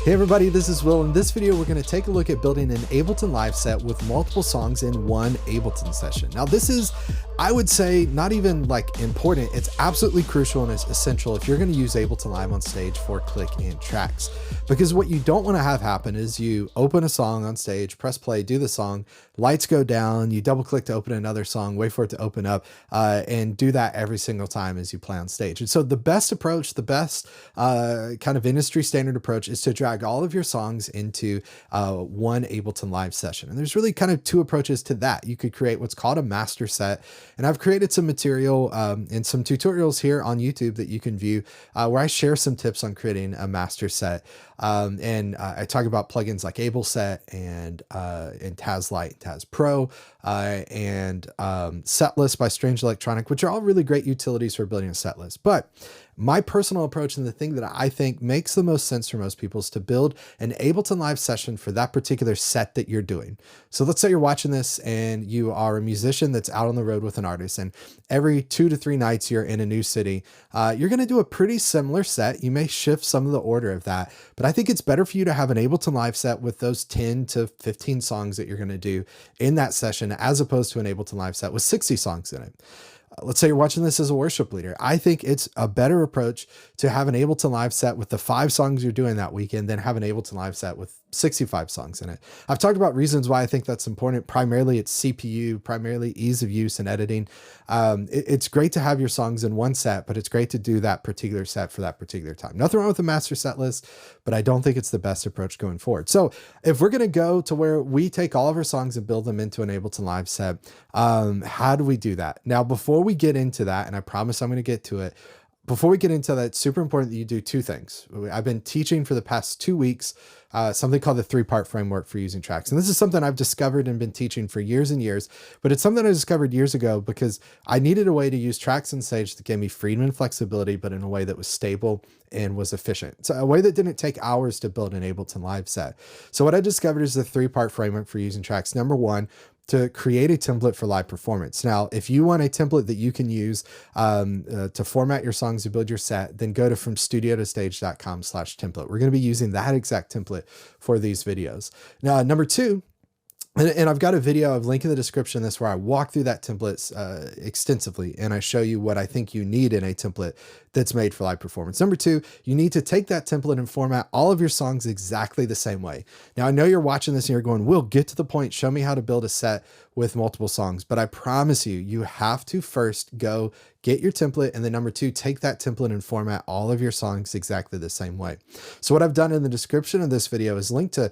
Hey everybody, this is Will. In this video, we're going to take a look at building an Ableton Live set with multiple songs in one Ableton session. Now this is, I would say, not even like important. It's absolutely crucial and it's essential if you're going to use Ableton Live on stage for click and tracks. Because what you don't want to have happen is you open a song on stage, press play, do the song, lights go down, you double click to open another song, wait for it to open up, and do that every single time as you play on stage. And so the best approach, the best kind of industry standard approach is to drag all of your songs into one Ableton Live session. And there's really kind of two approaches to that. You could create what's called a master set. And I've created some material and some tutorials here on YouTube that you can view where I share some tips on creating a master set. I talk about plugins like AbleSet and Taz Lite, Taz Pro, and Setlist by Strange Electronic, which are all really great utilities for building a set list. But my personal approach and the thing that I think makes the most sense for most people is to build an Ableton Live session for that particular set that you're doing. So let's say you're watching this and you are a musician that's out on the road with an artist, and every 2 to 3 nights you're in a new city. You're going to do a pretty similar set. You may shift some of the order of that, but I think it's better for you to have an Ableton Live set with those 10 to 15 songs that you're going to do in that session, as opposed to an Ableton Live set with 60 songs in it. Let's say you're watching this as a worship leader. I think it's a better approach to have an Ableton Live set with the 5 songs you're doing that weekend than have an Ableton Live set with 65 songs in it. I've talked about reasons why I think that's important. Primarily it's CPU, primarily ease of use and editing. It's great to have your songs in one set, but it's great to do that particular set for that particular time. Nothing wrong with the master set list, but I don't think it's the best approach going forward. So if we're going to go to where we take all of our songs and build them into an Ableton Live set, how do we do that? Now, before we get into that, and I promise I'm going to get to it, before we get into that, it's super important that you do 2 things. I've been teaching for the past 2 weeks something called the 3-part framework for using tracks. And this is something I've discovered and been teaching for years and years, but it's something I discovered years ago because I needed a way to use tracks on stage that gave me freedom and flexibility, but in a way that was stable and was efficient. So a way that didn't take hours to build an Ableton Live set. So what I discovered is the 3-part framework for using tracks. Number 1, to create a template for live performance. Now, if you want a template that you can use to format your songs to build your set, then go to FromStudioToStage.com/template. We're going to be using that exact template for these videos. Now, number 2, and I've got a video, I've linked in the description of this, where I walk through that template extensively, and I show you what I think you need in a template that's made for live performance. Number 2, you need to take that template and format all of your songs exactly the same way. Now, I know you're watching this and you're going, Will, get to the point, show me how to build a set with multiple songs. But I promise you, you have to first go get your template, and then number 2, take that template and format all of your songs exactly the same way. So what I've done in the description of this video is linked to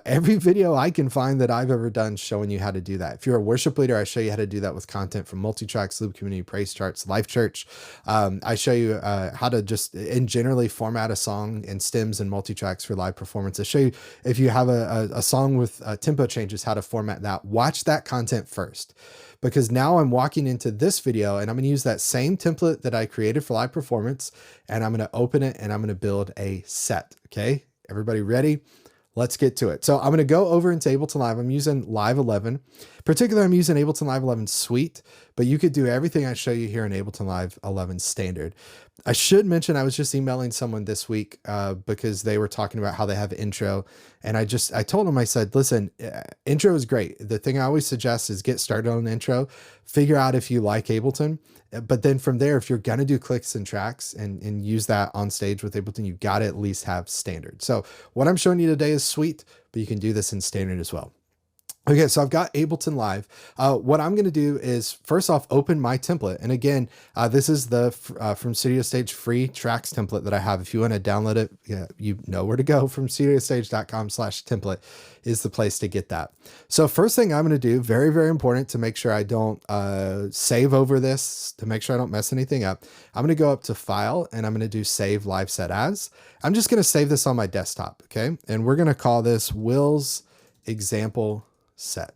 every video I can find that I've ever done showing you how to do that. If you're a worship leader, I show you how to do that with content from MultiTracks, Loop Community, Praise Charts, Life Church. I show you how to just generally format a song in stems and MultiTracks for live performance. I show you if you have a song with tempo changes, how to format that. Watch that content first, because now I'm walking into this video and I'm going to use that same template that I created for live performance, and I'm going to open it and I'm going to build a set. Okay, everybody ready? Let's get to it. So I'm going to go over into Ableton Live. I'm using Live 11. Particularly, I'm using Ableton Live 11 Suite, but you could do everything I show you here in Ableton Live 11 Standard. I should mention I was just emailing someone this week because they were talking about how they have intro. And I told them, I said, listen, intro is great. The thing I always suggest is get started on an intro, figure out if you like Ableton. But then from there, if you're going to do clicks and tracks and use that on stage with Ableton, you got to at least have standard. So what I'm showing you today is Suite, but you can do this in standard as well. Okay, so I've got Ableton Live. What I'm going to do is first off, open my template. And again, this is the From Studio Stage free tracks template that I have. If you want to download it, you know where to go. FromStudioToStage.com/template is the place to get that. So first thing I'm going to do, very, very important to make sure I don't save over this, to make sure I don't mess anything up. I'm going to go up to File and I'm going to do Save Live Set As. I'm just going to save this on my desktop. Okay. And we're going to call this Will's Example Set.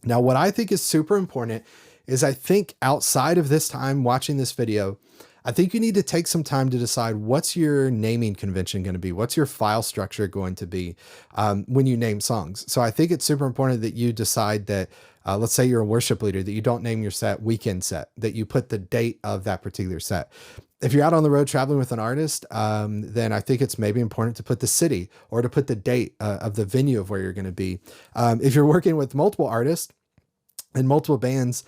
Now, what I think is super important is I think outside of this time watching this video, I think you need to take some time to decide what's your naming convention going to be. What's your file structure going to be when you name songs? So I think it's super important that you decide that Let's say you're a worship leader, that you don't name your set weekend set, that you put the date of that particular set. If you're out on the road traveling with an artist, then I think it's maybe important to put the city or to put the date of the venue of where you're going to be. If you're working with multiple artists and multiple bands,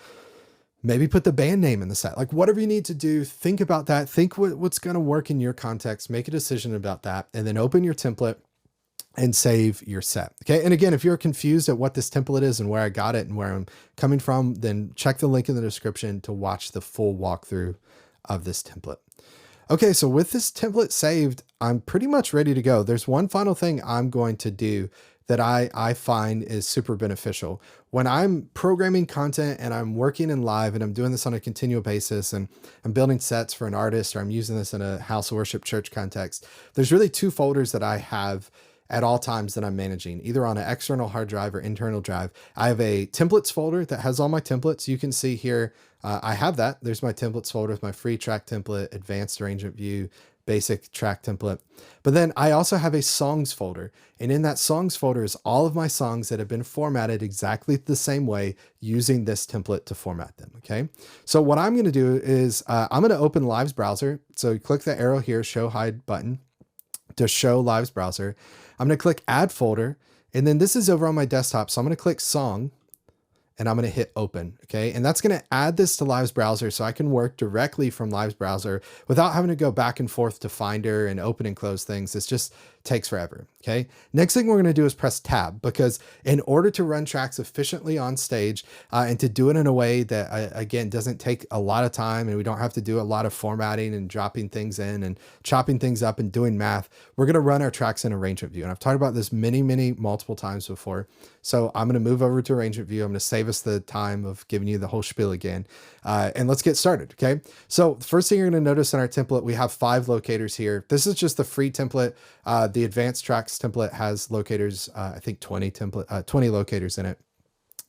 maybe put the band name in the set. Like whatever you need to do, think about that. Think what's going to work in your context, make a decision about that, and then open your template and save your set. Okay. And again, if you're confused at what this template is and where I got it and where I'm coming from, then check the link in the description to watch the full walkthrough of this template. Okay, so with this template saved, I'm pretty much ready to go. There's one final thing I'm going to do that I find is super beneficial. When I'm programming content and I'm working in live and I'm doing this on a continual basis and I'm building sets for an artist, or I'm using this in a house of worship church context, there's really two folders that I have at all times that I'm managing, either on an external hard drive or internal drive. I have a templates folder that has all my templates. You can see here, I have that. There's my templates folder with my free track template, advanced arrangement view, basic track template. But then I also have a songs folder. And in that songs folder is all of my songs that have been formatted exactly the same way using this template to format them. Okay. So what I'm going to do is I'm going to open Live's browser. So you click the arrow here, show hide button to show Live's browser. I'm going to click add folder. And then this is over on my desktop. So I'm going to click song and I'm going to hit open. Okay. And that's going to add this to Live's browser so I can work directly from Live's browser without having to go back and forth to Finder and open and close things. This just takes forever. Okay. Next thing we're going to do is press tab, because in order to run tracks efficiently on stage and to do it in a way that again, doesn't take a lot of time and we don't have to do a lot of formatting and dropping things in and chopping things up and doing math, we're going to run our tracks in arrangement view. And I've talked about this multiple times before. So I'm going to move over to arrangement view. I'm going to save us the time of giving you the whole spiel again. And let's get started. Okay. So the first thing you're going to notice in our template, we have 5 locators here. This is just the free template. The advanced tracks template has locators, I think 20 locators in it.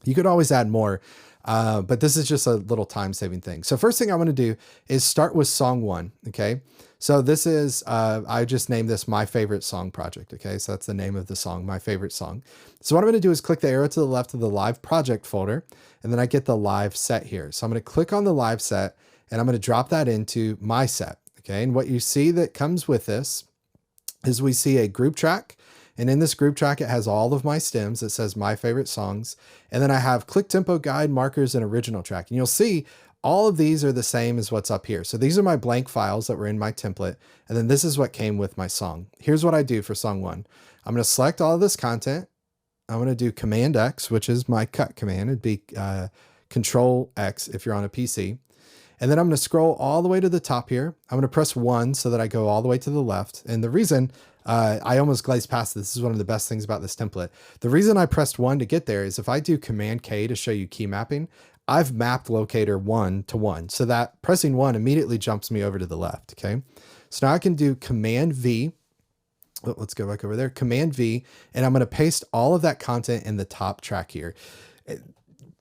You could always add more, but this is just a little time saving thing. So first thing I want to do is start with song 1. Okay. So this is, I just named this My Favorite Song Project. Okay. So that's the name of the song, My Favorite Song. So what I'm going to do is click the arrow to the left of the live project folder, and then I get the live set here. So I'm going to click on the live set and I'm going to drop that into my set. Okay. And what you see that comes with this is we see a group track. And in this group track, it has all of my stems. It says My Favorite Songs. And then I have click tempo guide, markers, and original track. And you'll see all of these are the same as what's up here. So these are my blank files that were in my template. And then this is what came with my song. Here's what I do for song 1. I'm going to select all of this content. I'm going to do Command X, which is my cut command. It'd be Control X if you're on a PC. And then I'm going to scroll all the way to the top here. I'm going to press 1 so that I go all the way to the left. And the reason I almost glazed past this is one of the best things about this template. The reason I pressed 1 to get there is if I do Command K to show you key mapping, I've mapped locator 1 to 1. So that pressing 1 immediately jumps me over to the left. Okay. So now I can do Command V. Oh, let's go back over there. Command V. And I'm going to paste all of that content in the top track here.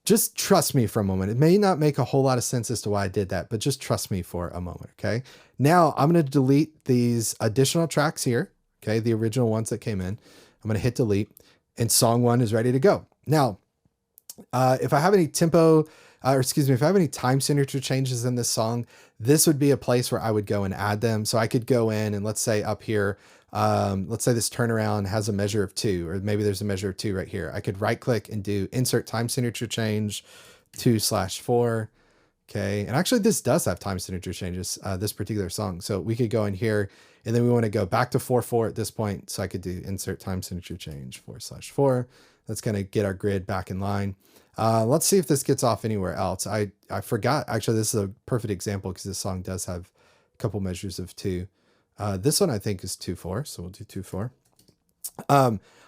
Just trust me for a moment. It may not make a whole lot of sense as to why I did that, but just trust me for a moment. Okay. Now I'm going to delete these additional tracks here. Okay. The original ones that came in, I'm going to hit delete, and song 1 is ready to go. Now, if I have any if I have any time signature changes in this song, this would be a place where I would go and add them. So I could go in and let's say up here, let's say this turnaround has a measure of 2, or maybe there's a measure of 2 right here. I could right click and do insert time signature change 2/4. Okay. And actually this does have time signature changes, this particular song. So we could go in here and then we want to go back to 4/4 at this point. So I could do insert time signature change 4/4. That's going to get our grid back in line. Let's see if this gets off anywhere else. I forgot. Actually, this is a perfect example because this song does have a couple measures of 2. This one I think is 2/4. So we'll do 2/4.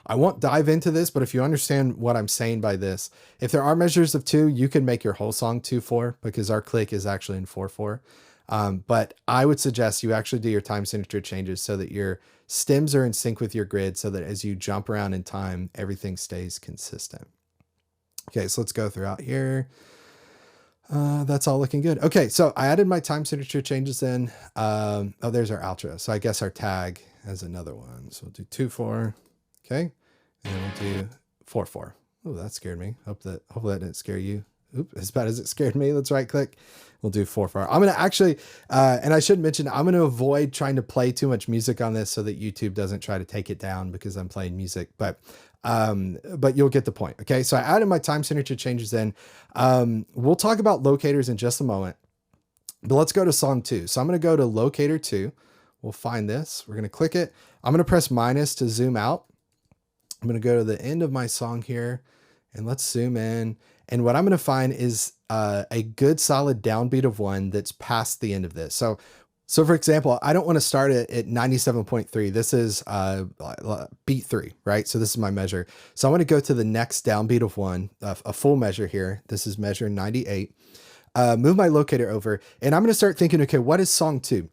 I won't dive into this, but if you understand what I'm saying by this, if there are measures of 2, you can make your whole song 2/4 because our click is actually in 4/4. But I would suggest you actually do your time signature changes so that your stems are in sync with your grid so that as you jump around in time, everything stays consistent. Okay, so let's go throughout here. That's all looking good. Okay, so I added my time signature changes in. Oh, there's our outro. So I guess our tag has another one. So we'll do 2/4. Okay, and then we'll do 4/4. Oh, that scared me. Hopefully that didn't scare you. Oop, as bad as it scared me. Let's right click. We'll do 4/4. I'm going to actually, and I should mention, I'm going to avoid trying to play too much music on this so that YouTube doesn't try to take it down because I'm playing music, but you'll get the point. Okay. So I added my time signature changes in. We'll talk about locators in just a moment, but let's go to song 2. So I'm going to go to locator 2. We'll find this. We're going to click it. I'm going to press minus to zoom out. I'm going to go to the end of my song here and let's zoom in. And what I'm going to find is a good solid downbeat of 1 that's past the end of this. So for example, I don't want to start it at 97.3. This is beat 3, right? So this is my measure. So I want to go to the next downbeat of 1, a full measure here. This is measure 98. Move my locator over and I'm going to start thinking, okay, what is song 2?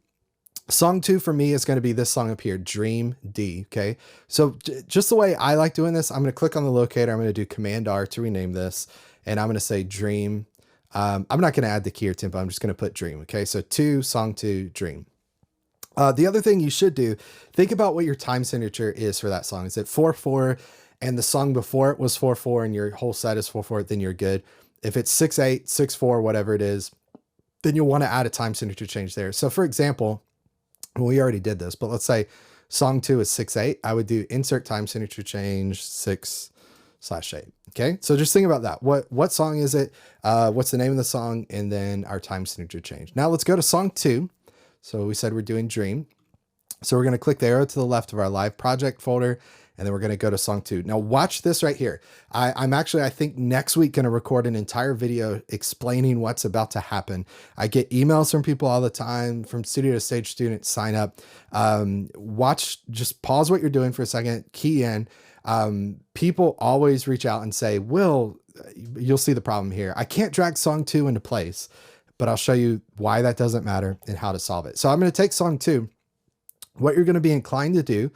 Song 2 for me is going to be this song up here, Dream D. Okay. So just the way I like doing this, I'm going to click on the locator. I'm going to do Command R to rename this. And I'm going to say Dream. I'm not going to add the key or tempo. I'm just going to put Dream. Okay. So 2, song 2, Dream. The other thing you should do, think about what your time signature is for that song. Is it 4/4 and the song before it was 4/4 and your whole set is 4/4, then you're good. If it's 6/8, 6/4, whatever it is, then you'll want to add a time signature change there. So for example, we already did this, but let's say song 2 is 6/8. I would do insert time signature change 6/8. Okay. So just think about that. What song is it? What's the name of the song? And then our time signature change. Now let's go to song 2. So we said we're doing Dream. So we're going to click the arrow to the left of our live project folder. And then we're going to go to song 2. Now watch this right here. I'm actually, I think next week going to record an entire video explaining what's about to happen. I get emails from people all the time, from Studio to Stage students, sign up. Watch, just pause what you're doing for a second, key in. People always reach out and say, Will, you'll see the problem here. I can't drag song 2 into place, but I'll show you why that doesn't matter and how to solve it. So I'm going to take song 2. What you're going to be inclined to do,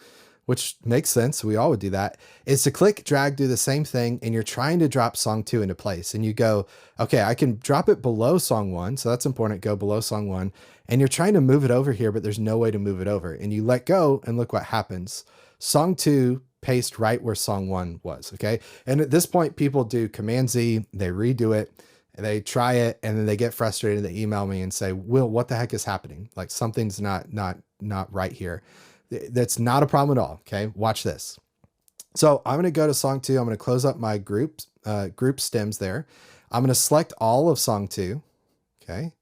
which makes sense, we all would do that, is to click, drag, do the same thing, and you're trying to drop song 2 into place. And you go, okay, I can drop it below song 1, so that's important, go below song 1, and you're trying to move it over here, but there's no way to move it over. And you let go, and look what happens. Song 2 paste right where song 1 was, okay? And at this point, people do Command Z, they redo it, they try it, and then they get frustrated, they email me and say, Will, what the heck is happening? Like something's not right here. That's not a problem at all. Okay. Watch this. So I'm going to go to song 2. I'm going to close up my group stems there. I'm going to select all of song 2. Okay. I'm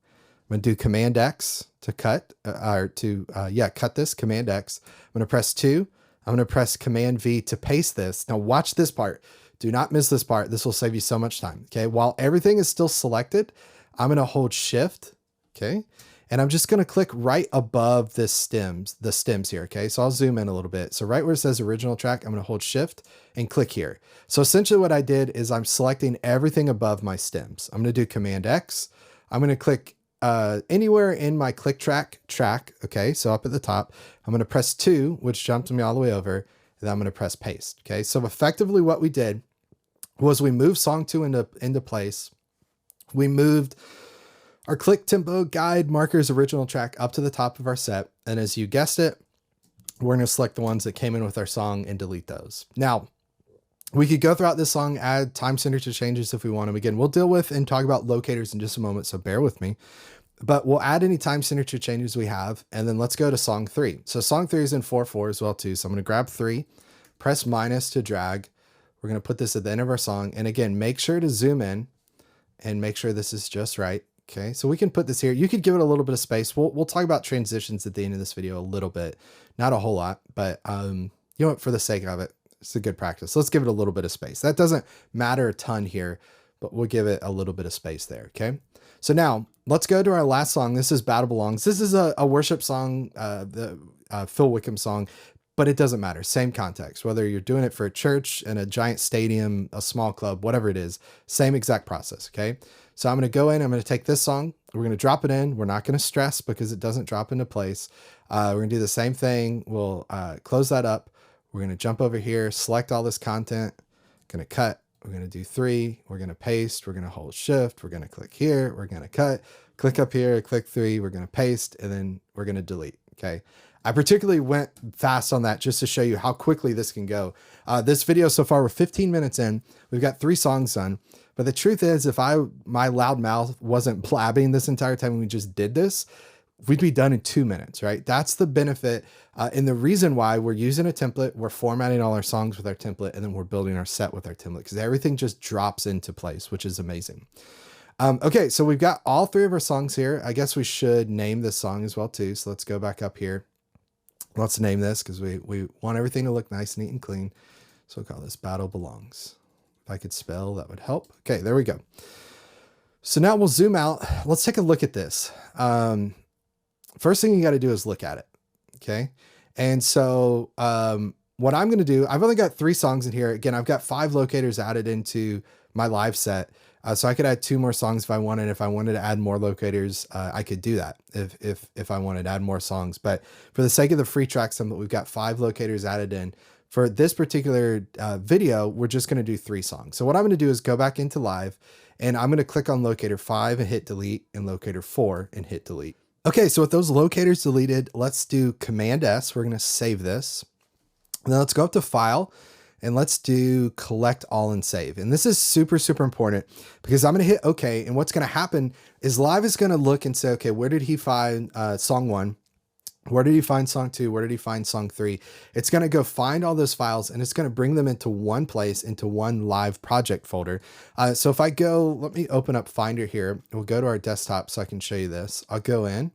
going to do Command X to cut, cut this, Command X. I'm going to press 2. I'm going to press Command V to paste this. Now watch this part. Do not miss this part. This will save you so much time. Okay. While everything is still selected, I'm going to hold Shift. Okay. And I'm just going to click right above the stems here. Okay. So I'll zoom in a little bit. So right where it says original track, I'm going to hold Shift and click here. So essentially what I did is I'm selecting everything above my stems. I'm going to do Command X. I'm going to click anywhere in my click track. Okay. So up at the top, I'm going to press 2, which jumped me all the way over. And then I'm going to press paste. Okay. So effectively what we did was we moved song 2 into place. We moved our click tempo guide markers original track up to the top of our set. And as you guessed it, we're going to select the ones that came in with our song and delete those. Now we could go throughout this song, add time signature changes if we want to. Again, we'll deal with and talk about locators in just a moment. So bear with me, but we'll add any time signature changes we have. And then let's go to song 3. So song 3 is in 4/4 as well too. So I'm going to grab 3, press minus to drag. We're going to put this at the end of our song. And again, make sure to zoom in and make sure this is just right. Okay, so we can put this here. You could give it a little bit of space. We'll talk about transitions at the end of this video a little bit, not a whole lot, but you know what, for the sake of it, it's a good practice. Let's give it a little bit of space. That doesn't matter a ton here, but we'll give it a little bit of space there. Okay, so now let's go to our last song. This is Battle Belongs. This is a worship song, the Phil Wickham song, but it doesn't matter. Same context, whether you're doing it for a church in a giant stadium, a small club, whatever it is, same exact process. Okay. So I'm going to go in, I'm going to take this song, we're going to drop it in. We're not going to stress because it doesn't drop into place. We're going to do the same thing. We'll close that up. We're going to jump over here, select all this content, going to cut. We're going to do 3. We're going to paste. We're going to hold Shift. We're going to click here. We're going to cut, click up here, click 3. We're going to paste, and then we're going to delete. Okay. I particularly went fast on that just to show you how quickly this can go. This video so far, we're 15 minutes in. We've got 3 songs done. But the truth is, if my loud mouth wasn't blabbing this entire time we just did this, we'd be done in 2 minutes, right? That's the benefit. And the reason why we're using a template, we're formatting all our songs with our template, and then we're building our set with our template, because everything just drops into place, which is amazing. Okay, so we've got all 3 of our songs here. I guess we should name this song as well too. So let's go back up here. Let's name this, because we want everything to look nice, neat, and clean. So we'll call this Battle Belongs. If I could spell, that would help. Okay, there we go. So now we'll zoom out. Let's take a look at this. First thing you got to do is look at it. Okay. And so, what I'm going to do, I've only got 3 songs in here. Again, I've got 5 locators added into my live set. So I could add 2 more songs if I wanted. If I wanted to add more locators, I could do that if I wanted to add more songs. But for the sake of the free track template, we've got 5 locators added in. For this particular video, we're just going to do 3 songs. So what I'm going to do is go back into live, and I'm going to click on locator 5 and hit delete, and locator 4 and hit delete. Okay, so with those locators deleted, let's do Command S. We're going to save this. And then let's go up to File, and let's do Collect All and Save. And this is super, super important, because I'm going to hit OK. And what's going to happen is Live is going to look and say, okay, where did he find song 1? Where did he find song 2? Where did he find song 3? It's going to go find all those files, and it's going to bring them into one place, into one live project folder. So if I go, let me open up Finder here. We'll go to our desktop so I can show you this. I'll go in.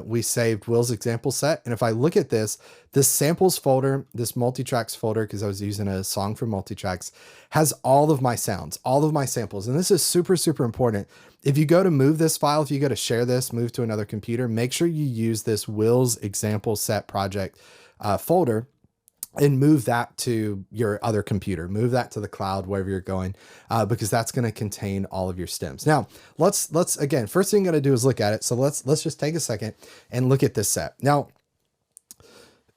We saved Will's example set. And if I look at this samples folder, this MultiTracks folder, because I was using a song from MultiTracks, has all of my sounds, all of my samples. And this is super, super important. If you go to move this file, if you go to share this, move to another computer, make sure you use this Will's example set project folder, and move that to your other computer, move that to the cloud, wherever you're going, because that's going to contain all of your stems. Now let's again, first thing you got to do is look at it. So let's just take a second and look at this set. Now,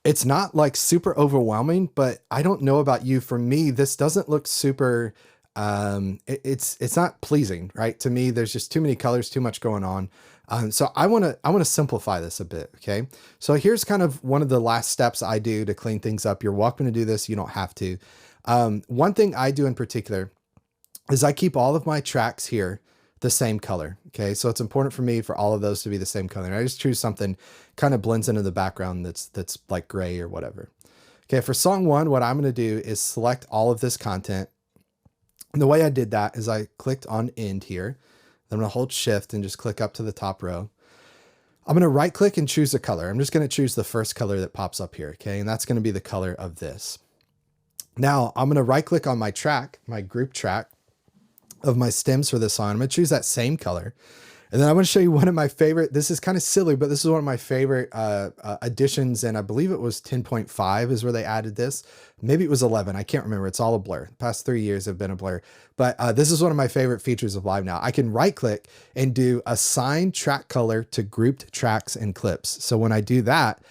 it's not like super overwhelming, but I don't know about you. For me, this doesn't look super, it's not pleasing, right? To me, there's just too many colors, too much going on. So I want to simplify this a bit. Okay. So here's kind of one of the last steps I do to clean things up. You're welcome to do this. You don't have to. One thing I do in particular is I keep all of my tracks here the same color. Okay. So it's important for me for all of those to be the same color. And I just choose something kind of blends into the background that's like gray or whatever. Okay. For song 1, what I'm going to do is select all of this content. And the way I did that is I clicked on end here. I'm going to hold shift and just click up to the top row. I'm going to right click and choose a color. I'm just going to choose the first color that pops up here. Okay. And that's going to be the color of this. Now I'm going to right click on my track, my group track of my stems for this song. I'm going to choose that same color. And then I'm going to show you one of my favorite, this is kind of silly, but this is one of my favorite additions. And I believe it was 10.5 is where they added this. Maybe it was 11. I can't remember. It's all a blur. The past 3 years have been a blur. But this is one of my favorite features of Live now. I can right click and do assign track color to grouped tracks and clips. So when I do that,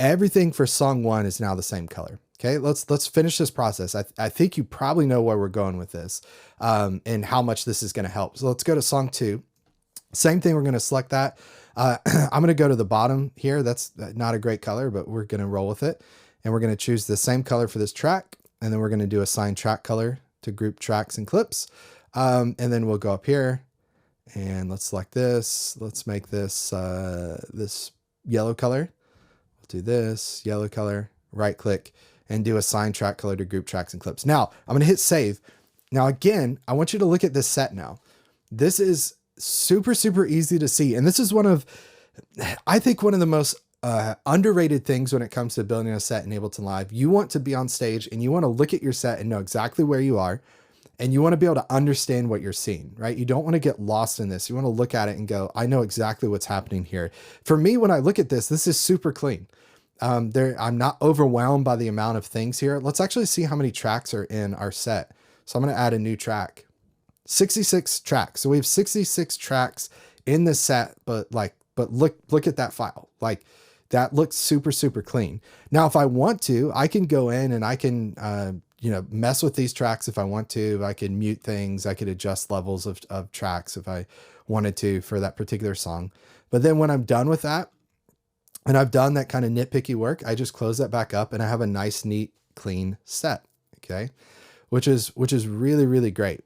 everything for song 1 is now the same color. Okay, let's finish this process. I think you probably know where we're going with this and how much this is going to help. So let's go to song 2. Same thing. We're going to select that. I'm going to go to the bottom here. That's not a great color, but we're going to roll with it. And we're going to choose the same color for this track. And then we're going to do assign track color to group tracks and clips. And then we'll go up here and let's select this. Let's make this, this yellow color. We'll do this yellow color, right click and do assign track color to group tracks and clips. Now I'm going to hit save. Now, again, I want you to look at this set now. This is super, super easy to see. And this is one of, I think one of the most underrated things when it comes to building a set in Ableton Live. You want to be on stage and you want to look at your set and know exactly where you are. And you want to be able to understand what you're seeing, right? You don't want to get lost in this. You want to look at it and go, I know exactly what's happening here. For me, when I look at this, this is super clean. I'm not overwhelmed by the amount of things here. Let's actually see how many tracks are in our set. So I'm going to add a new track. 66 tracks. So we have 66 tracks in this set, but look at that file. Like that looks super, super clean. Now, if I want to, I can go in and I can, mess with these tracks if I want to. I can mute things. I could adjust levels of tracks if I wanted to for that particular song. But then when I'm done with that, and I've done that kind of nitpicky work, I just close that back up and I have a nice, neat, clean set. Okay. Which is really, really great.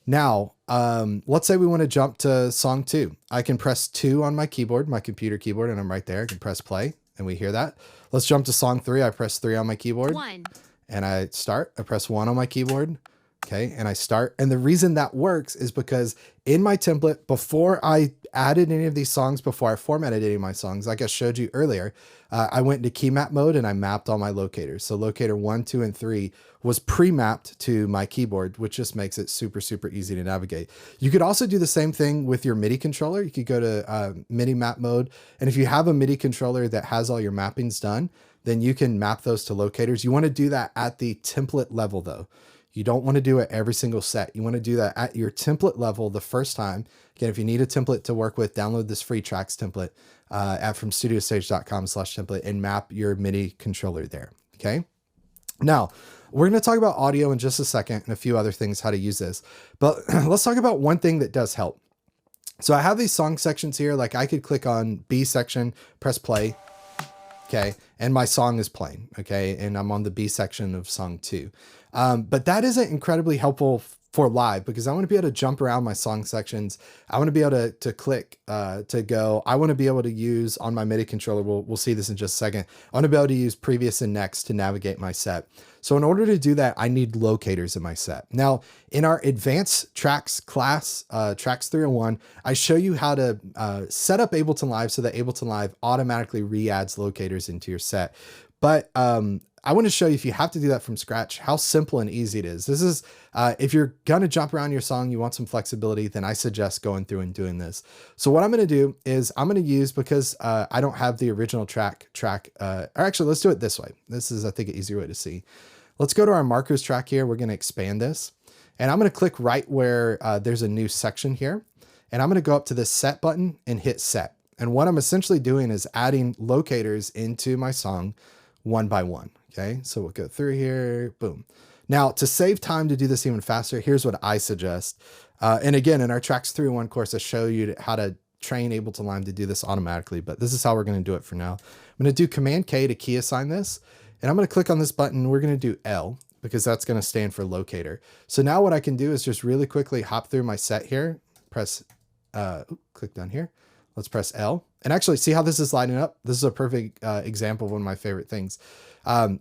Now, let's say we want to jump to song 2. I can press 2 on my keyboard, my computer keyboard, and I'm right there. I can press play and we hear that. Let's jump to song 3. I press 3 on my keyboard 1. And I start. I press 1 on my keyboard. Okay. And I start. And the reason that works is because in my template, before I added any of these songs, before I formatted any of my songs, like I showed you earlier, I went into key map mode and I mapped all my locators. So locator 1, 2, and 3 was pre-mapped to my keyboard, which just makes it super, super easy to navigate. You could also do the same thing with your MIDI controller. You could go to MIDI map mode. And if you have a MIDI controller that has all your mappings done, then you can map those to locators. You want to do that at the template level though. You don't want to do it every single set. You want to do that at your template level the first time. Again, if you need a template to work with, download this free tracks template from studiostage.com/template and map your MIDI controller there. Okay. Now we're going to talk about audio in just a second and a few other things, how to use this, but let's talk about one thing that does help. So I have these song sections here. Like I could click on B section, press play. Okay. And my song is playing. Okay. And I'm on the B section of song 2. But that isn't incredibly helpful for live because I want to be able to jump around my song sections. I want to be able to click, to go. I want to be able to use on my MIDI controller. We'll see this in just a second. I want to be able to use previous and next to navigate my set. So in order to do that, I need locators in my set. Now in our advanced tracks class, tracks 301, I show you how to set up Ableton Live so that Ableton Live automatically re-adds locators into your set. But I want to show you, if you have to do that from scratch, how simple and easy it is. This is, if you're going to jump around your song, you want some flexibility, then I suggest going through and doing this. So what I'm going to do is I'm going to use, because I don't have the original track, or actually let's do it this way. This is, I think, an easier way to see. Let's go to our markers track here. We're going to expand this and I'm going to click right where there's a new section here. And I'm going to go up to the set button and hit set. And what I'm essentially doing is adding locators into my song one by one. Okay, so we'll go through here, boom. Now to save time to do this even faster, here's what I suggest. And again, in our Tracks 301 course, I show you how to train Ableton Live to do this automatically, but this is how we're going to do it for now. I'm going to do Command K to key assign this, and I'm going to click on this button. We're going to do L because that's going to stand for locator. So now what I can do is just really quickly hop through my set here, press, click down here. Let's press L and actually see how this is lining up. This is a perfect example of one of my favorite things.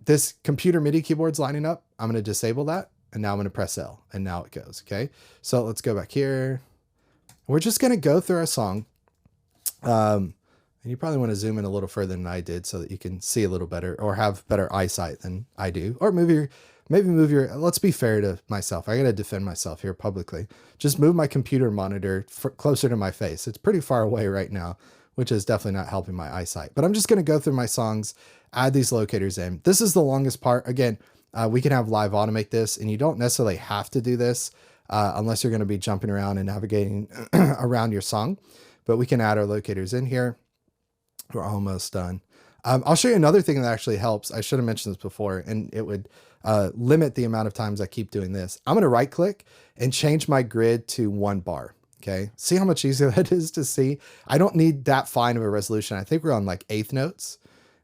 This computer MIDI keyboard's lining up. I'm going to disable that. And now I'm going to press L and now it goes. Okay. So let's go back here. We're just going to go through our song. And you probably want to zoom in a little further than I did so that you can see a little better or have better eyesight than I do, or maybe move your, let's be fair to myself. I got to defend myself here publicly. Just move my computer monitor closer to my face. It's pretty far away right now, which is definitely not helping my eyesight, but I'm just going to go through my songs, add these locators in. This is the longest part. Again, we can have Live automate this and you don't necessarily have to do this unless you're going to be jumping around and navigating around your song, but we can add our locators in here. We're almost done. I'll show you another thing that actually helps. I should have mentioned this before, and it would limit the amount of times I keep doing this. I'm going to right click and change my grid to 1 bar. Okay. See how much easier that is to see? I don't need that fine of a resolution. I think we're on like 1/8 notes.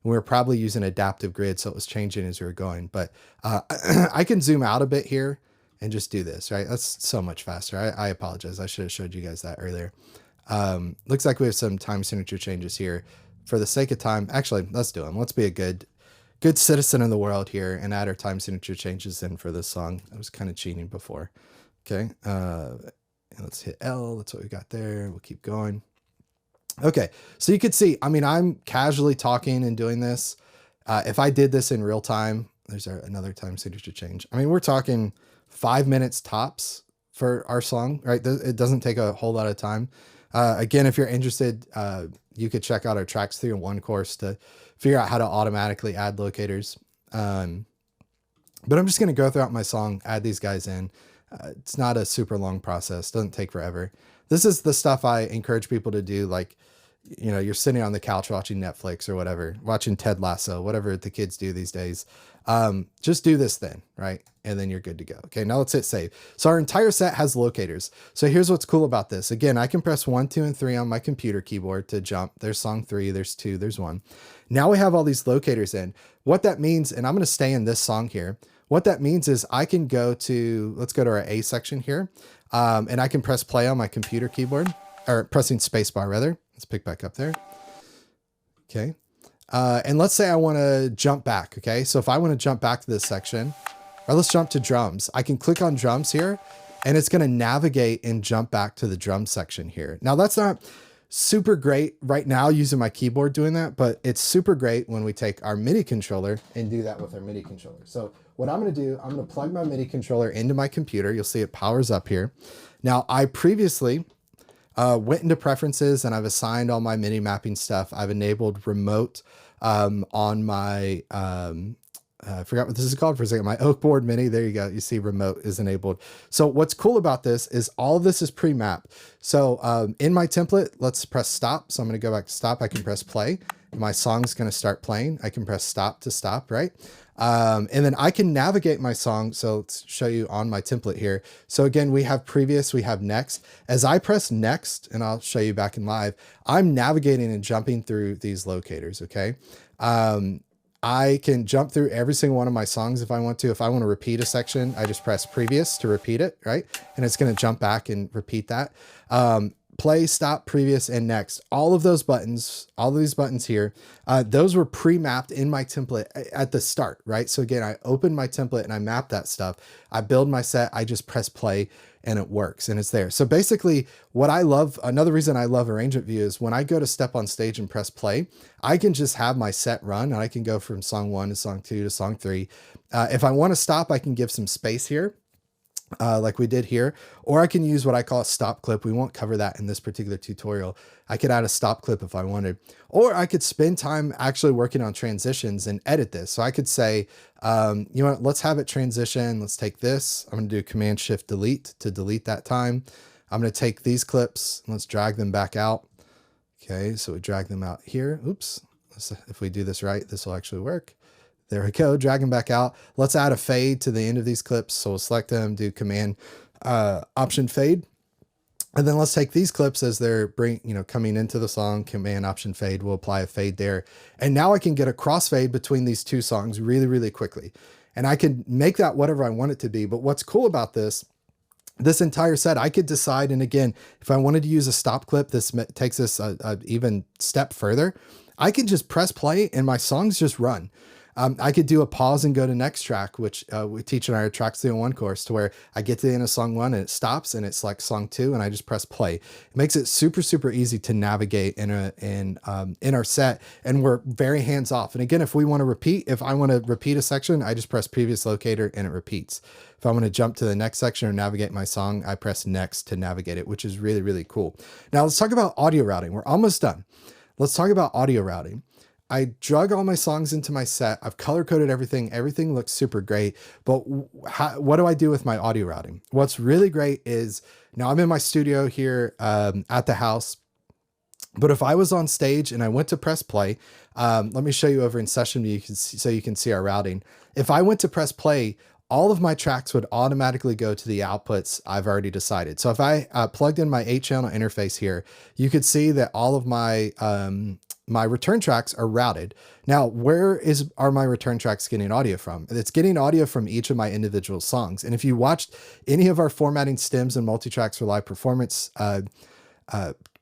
And we're probably using adaptive grid, so it was changing as we were going, but I can zoom out a bit here and just do this, right? That's so much faster. I apologize. I should have showed you guys that earlier. Looks like we have some time signature changes here. For the sake of time, actually, let's do them. Let's be a good citizen in the world here and add our time signature changes in for this song. I was kind of cheating before. Okay. Let's hit L. That's what we got there. We'll keep going. Okay. So you could see, I mean, I'm casually talking and doing this. If I did this in real time, there's another time signature change. I mean, we're talking 5 minutes tops for our song, right? It doesn't take a whole lot of time. Again, if you're interested, you could check out our Tracks 301 course to figure out how to automatically add locators. But I'm just going to go throughout my song, add these guys in. It's not a super long process. Doesn't take forever. This is the stuff I encourage people to do. Like you know, you're sitting on the couch watching Netflix or whatever, watching Ted Lasso, whatever the kids do these days. Just do this then, right? And then you're good to go. Okay, now let's hit save. So our entire set has locators. So here's what's cool about this. Again, I can press 1, 2, and 3 on my computer keyboard to jump. There's song 3, there's 2, there's 1. Now we have all these locators in. What that means, and I'm going to stay in this song here. What that means is I can go to, let's go to our A section here. And I can press play on my computer keyboard, or pressing spacebar rather. Let's pick back up there. Okay. And let's say I want to jump back. Okay. So if I want to jump back to this section, or let's jump to drums, I can click on drums here and it's going to navigate and jump back to the drum section here. Now that's not super great right now using my keyboard doing that, but it's super great when we take our MIDI controller and do that with our MIDI controller. So what I'm going to do, I'm going to plug my MIDI controller into my computer. You'll see it powers up here. Now I previously went into preferences and I've assigned all my MIDI mapping stuff. I've enabled remote on my, I forgot what this is called for a second, my Oak Board Mini. There you go. You see remote is enabled. So what's cool about this is all of this is pre-mapped. So in my template, let's press stop. So I'm going to go back to stop. I can press play. My song's going to start playing. I can press stop to stop, right? And then I can navigate my song. So let's show you on my template here. So again, we have previous, we have next. As I press next, and I'll show you back in live, I'm navigating and jumping through these locators. Okay. I can jump through every single one of my songs if I want to. If I want to repeat a section, I just press previous to repeat it, right? And it's going to jump back and repeat that. Play, stop, previous, and next. All of those buttons, all of these buttons here, those were pre-mapped in my template at the start, right? So again, I open my template and I map that stuff. I build my set, I just press play and it works and it's there. So basically what I love, another reason I love Arrangement View is when I go to step on stage and press play, I can just have my set run and I can go from song 1 to song 2 to song 3. If I want to stop, I can give some space here. Like we did here, or I can use what I call a stop clip. We won't cover that in this particular tutorial. I could add a stop clip if I wanted, or I could spend time actually working on transitions and edit this. So I could say, you know what, let's have it transition. Let's take this. I'm going to do Command Shift Delete to delete that time. I'm going to take these clips. Let's drag them back out. Okay. So we drag them out here. Oops. If we do this right, this will actually work. There we go, drag them back out. Let's add a fade to the end of these clips. So we'll select them, do Command Option Fade. And then let's take these clips as they're coming into the song, Command Option Fade, we'll apply a fade there. And now I can get a crossfade between these two songs really, really quickly. And I can make that whatever I want it to be. But what's cool about this entire set, I could decide, and again, if I wanted to use a stop clip, this takes us a even step further. I can just press play and my songs just run. I could do a pause and go to next track, which we teach in our Tracks 301 course, to where I get to the end of song 1 and it stops and it's like song 2 and I just press play. It makes it super, super easy to navigate in our set, and we're very hands off. And again, if I want to repeat a section, I just press previous locator and it repeats. If I want to jump to the next section or navigate my song, I press next to navigate it, which is really, really cool. Now let's talk about audio routing. We're almost done. Let's talk about audio routing. I drug all my songs into my set. I've color coded everything. Everything looks super great. But what do I do with my audio routing? What's really great is now I'm in my studio here at the house. But if I was on stage and I went to press play, let me show you over in session view so you can see our routing. If I went to press play, all of my tracks would automatically go to the outputs I've already decided. So if I plugged in my 8-channel interface here, you could see that all of my my return tracks are routed. Now, where are my return tracks getting audio from? It's getting audio from each of my individual songs. And if you watched any of our formatting stems and MultiTracks for live performance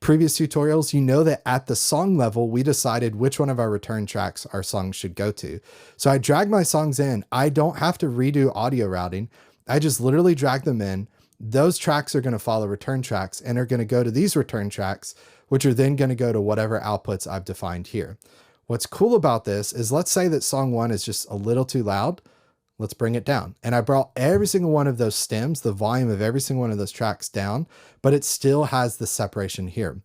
previous tutorials, you know that at the song level, we decided which one of our return tracks our songs should go to. So I drag my songs in. I don't have to redo audio routing. I just literally drag them in. Those tracks are going to follow return tracks and are going to go to these return tracks, which are then going to go to whatever outputs I've defined here. What's cool about this is, let's say that song 1 is just a little too loud. Let's bring it down. And I brought every single one of those stems, the volume of every single one of those tracks down, but it still has the separation here.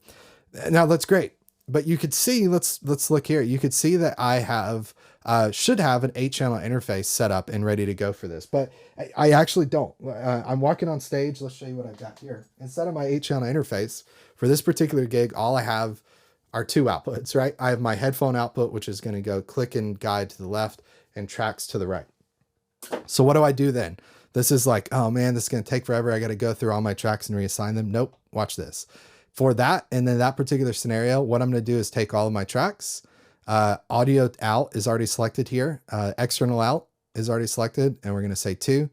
Now that's great. But you could see, let's look here. You could see that I have, should have an 8-channel interface set up and ready to go for this, but I actually don't. I'm walking on stage. Let's show you what I've got here. Instead of my 8-channel interface for this particular gig, all I have are two outputs, right? I have my headphone output, which is going to go click and guide to the left and tracks to the right. So what do I do then? This is like, oh man, this is going to take forever. I got to go through all my tracks and reassign them. Nope. Watch this. For that, and then that particular scenario, what I'm going to do is take all of my tracks. Audio out is already selected here. External out is already selected, and we're going to say 2,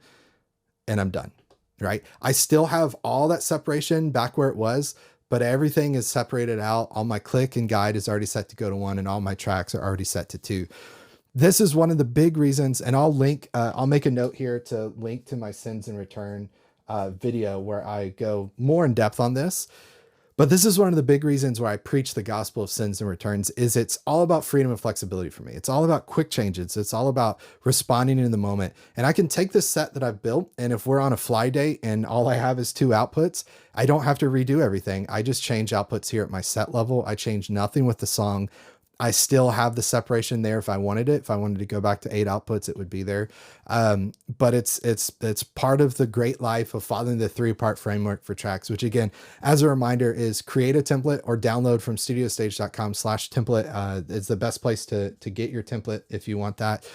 and I'm done, right? I still have all that separation back where it was, but everything is separated out. All my click and guide is already set to go to 1, and all my tracks are already set to 2. This is one of the big reasons, and I'll make a note here to link to my sends and return video where I go more in depth on this. But this is one of the big reasons why I preach the gospel of sends and returns is it's all about freedom and flexibility for me. It's all about quick changes. It's all about responding in the moment. And I can take this set that I've built, and if we're on a fly date and all I have is 2 outputs, I don't have to redo everything. I just change outputs here at my set level. I change nothing with the song. I still have the separation there if I wanted it. If I wanted to go back to 8 outputs, it would be there. But it's part of the great life of following the 3-part framework for tracks, which again, as a reminder, is create a template or download from studiostage.com/template. It's the best place to get your template if you want that.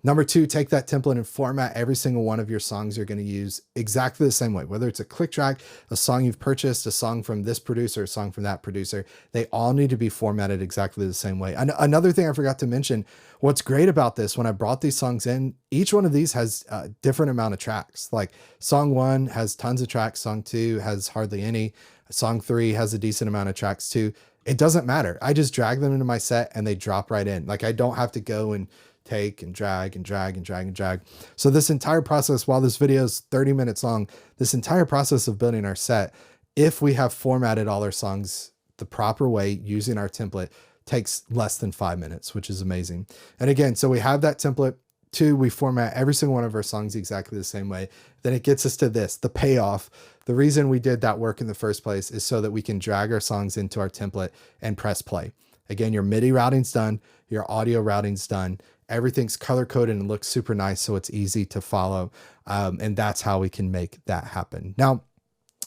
Number 2, take that template and format every single one of your songs you're going to use exactly the same way, whether it's a click track, a song you've purchased, a song from this producer, a song from that producer, they all need to be formatted exactly the same way. And another thing I forgot to mention, what's great about this, when I brought these songs in, each one of these has a different amount of tracks. Like song 1 has tons of tracks. Song 2 has hardly any. Song 3 has a decent amount of tracks too. It doesn't matter. I just drag them into my set and they drop right in. Like I don't have to go and take and drag and drag and drag and drag. So this entire process, while this video is 30 minutes long, this entire process of building our set, if we have formatted all our songs the proper way using our template, takes less than 5 minutes, which is amazing. And again, so we have that template. 2, we format every single one of our songs exactly the same way. Then it gets us to this, the payoff. The reason we did that work in the first place is so that we can drag our songs into our template and press play. Again, your MIDI routing's done, your audio routing's done, everything's color coded and looks super nice, so it's easy to follow. And that's how we can make that happen. Now,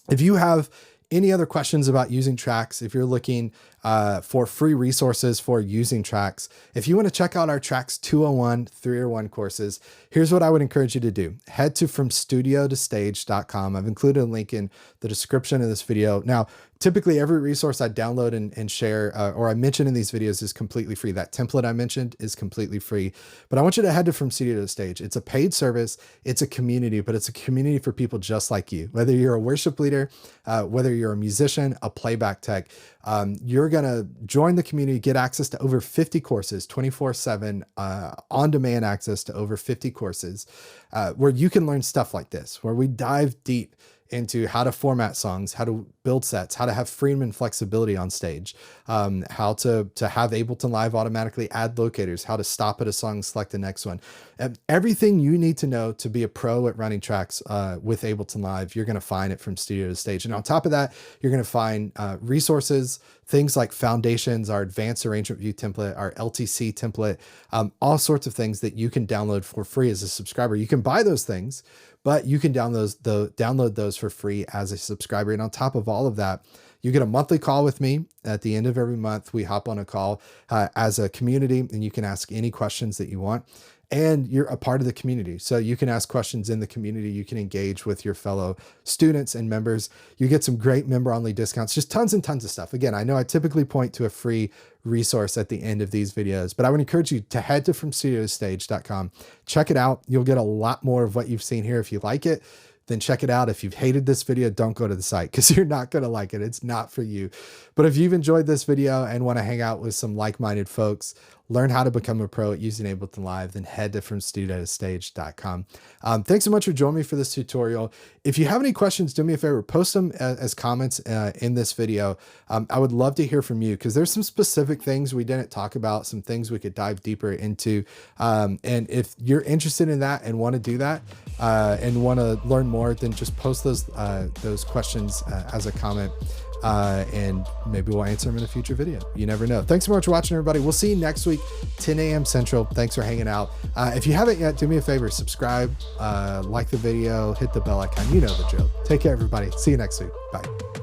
if you have any other questions about using tracks, if you're looking for free resources for using tracks, if you want to check out our Tracks 201, 301 courses, here's what I would encourage you to do. Head to FromStudioToStage.com. I've included a link in the description of this video. Now, typically every resource I download and share or I mention in these videos is completely free. That template I mentioned is completely free, but I want you to head to From Studio to Stage. It's a paid service. It's a community, but it's a community for people just like you. Whether you're a worship leader, whether you're a musician, a playback tech, you're going to join the community, get access to over 50 courses, 24/7, on-demand access to over 50 courses, where you can learn stuff like this, where we dive deep into how to format songs, how to build sets, how to have freedom and flexibility on stage, how to have Ableton Live automatically add locators, how to stop at a song, select the next one. And everything you need to know to be a pro at running tracks with Ableton Live, you're going to find it From Studio to Stage. And on top of that, you're going to find resources, things like Foundations, our advanced arrangement view template, our LTC template, all sorts of things that you can download for free as a subscriber. You can buy those things, but you can download those for free as a subscriber. And on top of all of that, you get a monthly call with me at the end of every month. We hop on a call as a community, and you can ask any questions that you want. And you're a part of the community. So you can ask questions in the community. You can engage with your fellow students and members. You get some great member-only discounts, just tons and tons of stuff. Again, I know I typically point to a free resource at the end of these videos, but I would encourage you to head to FromStudioToStage.com. Check it out. You'll get a lot more of what you've seen here. If you like it, then check it out. If you've hated this video, don't go to the site because you're not going to like it. It's not for you. But if you've enjoyed this video and want to hang out with some like-minded folks, learn how to become a pro at using Ableton Live, then head to FromStudioToStage.com. Thanks so much for joining me for this tutorial. If you have any questions, do me a favor, post them as comments in this video. I would love to hear from you because there's some specific things we didn't talk about, some things we could dive deeper into. And if you're interested in that and want to do that and want to learn more, then just post those questions as a comment. And maybe we'll answer them in a future video. You never know. Thanks so much for watching, everybody. We'll see you next week, 10 a.m. Central. Thanks for hanging out. If you haven't yet, do me a favor, subscribe, like the video, hit the bell icon. You know the drill. Take care, everybody. See you next week. Bye.